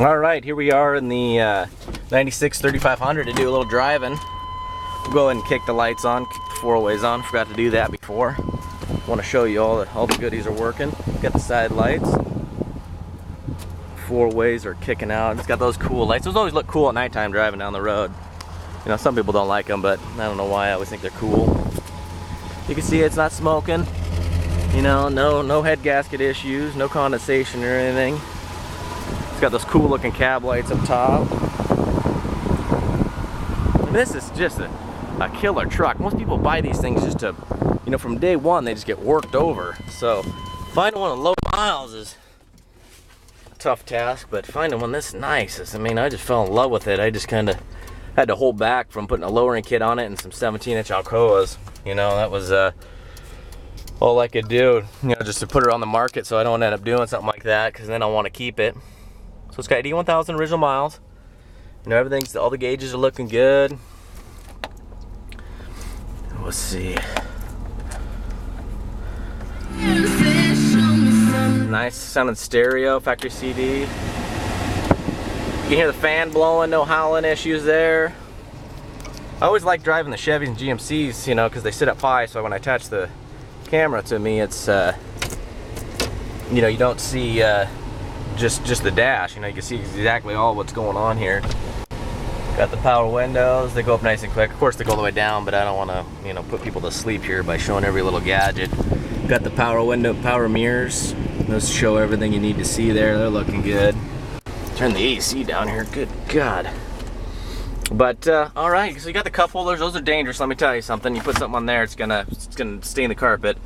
All right, here we are in the 96 3500 to do a little driving. We'll go ahead and kick the lights on, kick the four-ways on. Forgot to do that before. Want to show you all the goodies are working. Got the side lights. Four-ways are kicking out. It's got those cool lights. Those always look cool at nighttime driving down the road. You know, some people don't like them, but I don't know why. I always think they're cool. You can see it's not smoking. You know, no head gasket issues, no condensation or anything. It's got those cool looking cab lights up top. And this is just a killer truck. Most people buy these things just to, you know, from day one they just get worked over. So finding one of low miles is a tough task, but finding one this nice is, I mean, I just fell in love with it. I just kind of had to hold back from putting a lowering kit on it and some 17-inch Alcoas. You know, that was all I could do, you know, just to put it on the market so I don't end up doing something like that, because then I want to keep it. So it's got 81,000 original miles. You know, all the gauges are looking good. Let's see. Nice sounding stereo, factory CD. You can hear the fan blowing, no howling issues there. I always like driving the Chevys and GMCs, you know, because they sit up high, so when I attach the camera to me, it's, you know, you don't see just the dash. You know, you can see exactly all what's going on here. Got the power windows. They go up nice and quick. Of course, they go all the way down, but I don't want to, you know, put people to sleep here by showing every little gadget. Got the power window, power mirrors. Those show everything you need to see there. They're looking good. Turn the AC down here. Good God. But all right, so you got the cup holders. Those are dangerous. Let me tell you something. You put something on there, it's gonna stain the carpet.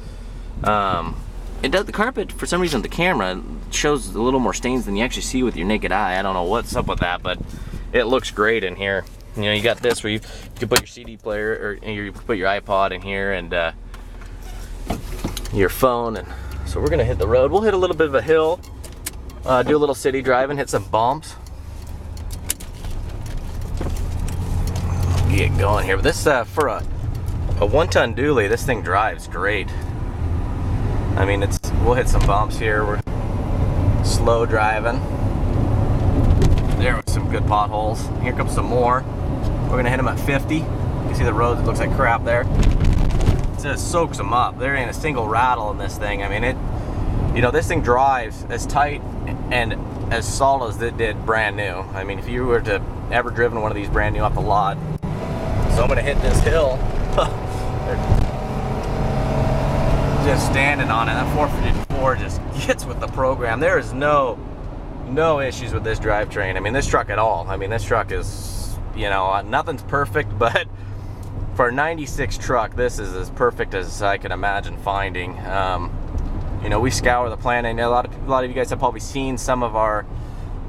It does. The carpet, for some reason, the camera shows a little more stains than you actually see with your naked eye. I don't know what's up with that, but it looks great in here. You know, you got this where you can put your CD player, or you put your iPod in here, and your phone. And so we're gonna hit the road. We'll hit a little bit of a hill, do a little city driving, hit some bumps. Get going here. But this for a 1-ton dually, this thing drives great. I mean, we'll hit some bumps here. We're slow driving. There was some good potholes. Here comes some more. We're gonna hit them at 50. You can see the road, it looks like crap there. It just soaks them up. There ain't a single rattle in this thing. I mean, you know, this thing drives as tight and as solid as it did brand new. I mean, if you were to ever driven one of these brand new off the lot. So I'm gonna hit this hill. Just standing on it. That 454 just gets with the program. There is no issues with this drivetrain. I mean, this truck at all. I mean, this truck is, you know, nothing's perfect, but for a 96 truck, this is as perfect as I can imagine finding. You know, we scour the planet. I know a lot of you guys have probably seen some of our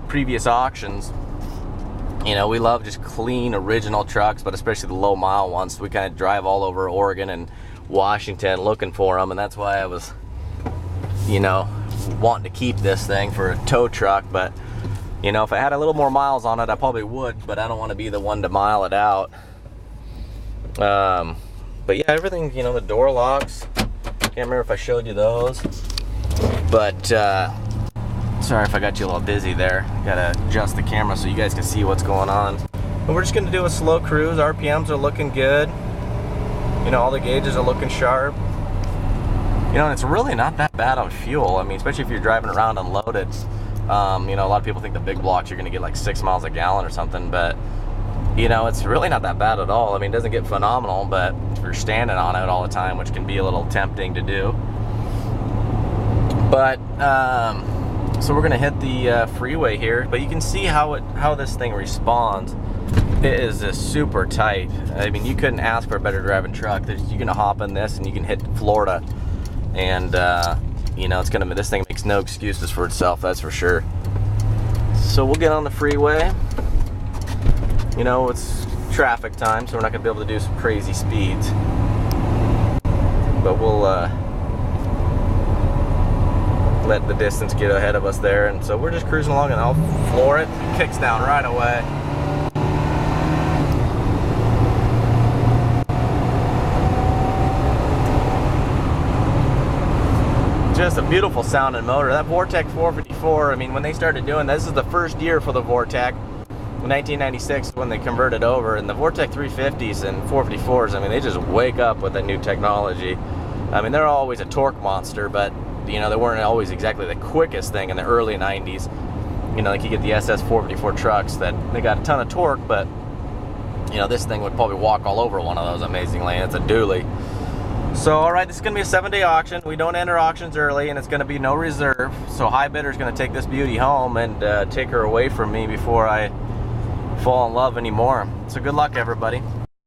previous auctions. You know, we love just clean, original trucks, but especially the low mile ones. We kind of drive all over Oregon and Washington looking for them, and that's why I was, you know, wanting to keep this thing for a tow truck. But, you know, if I had a little more miles on it, I probably would, but I don't want to be the one to mile it out. But yeah, everything, you know, the door locks. Can't remember if I showed you those, but sorry if I got you a little dizzy there. Gotta adjust the camera so you guys can see what's going on. And we're just gonna do a slow cruise. RPMs are looking good. You know, all the gauges are looking sharp. You know, and it's really not that bad on fuel. I mean, especially if you're driving around unloaded. You know, a lot of people think the big blocks you're gonna get like 6 miles a gallon or something, but you know, it's really not that bad at all. I mean, it doesn't get phenomenal, but if you're standing on it all the time, which can be a little tempting to do. But so we're gonna hit the freeway here, but you can see how this thing responds. It is just super tight. I mean, you couldn't ask for a better driving truck. You can hop in this and you can hit Florida, and you know, this thing makes no excuses for itself, that's for sure. So we'll get on the freeway. You know, it's traffic time, so we're not gonna be able to do some crazy speeds, but we'll let the distance get ahead of us there. And so we're just cruising along, and I'll floor it. It kicks down right away. just a beautiful sounding motor. That Vortec 454, I mean, when they started doing this is the first year for the Vortec, in 1996 when they converted over, and the Vortec 350s and 454s, I mean, they just wake up with that new technology. I mean, they're always a torque monster, but you know, they weren't always exactly the quickest thing in the early 90s. You know, like you get the SS 454 trucks that they got a ton of torque, but you know, this thing would probably walk all over one of those amazingly. It's a dually. So, all right, this is going to be a 7-day auction. We don't enter auctions early, and it's going to be no reserve. So High Bidder's going to take this beauty home and take her away from me before I fall in love anymore. So good luck, everybody.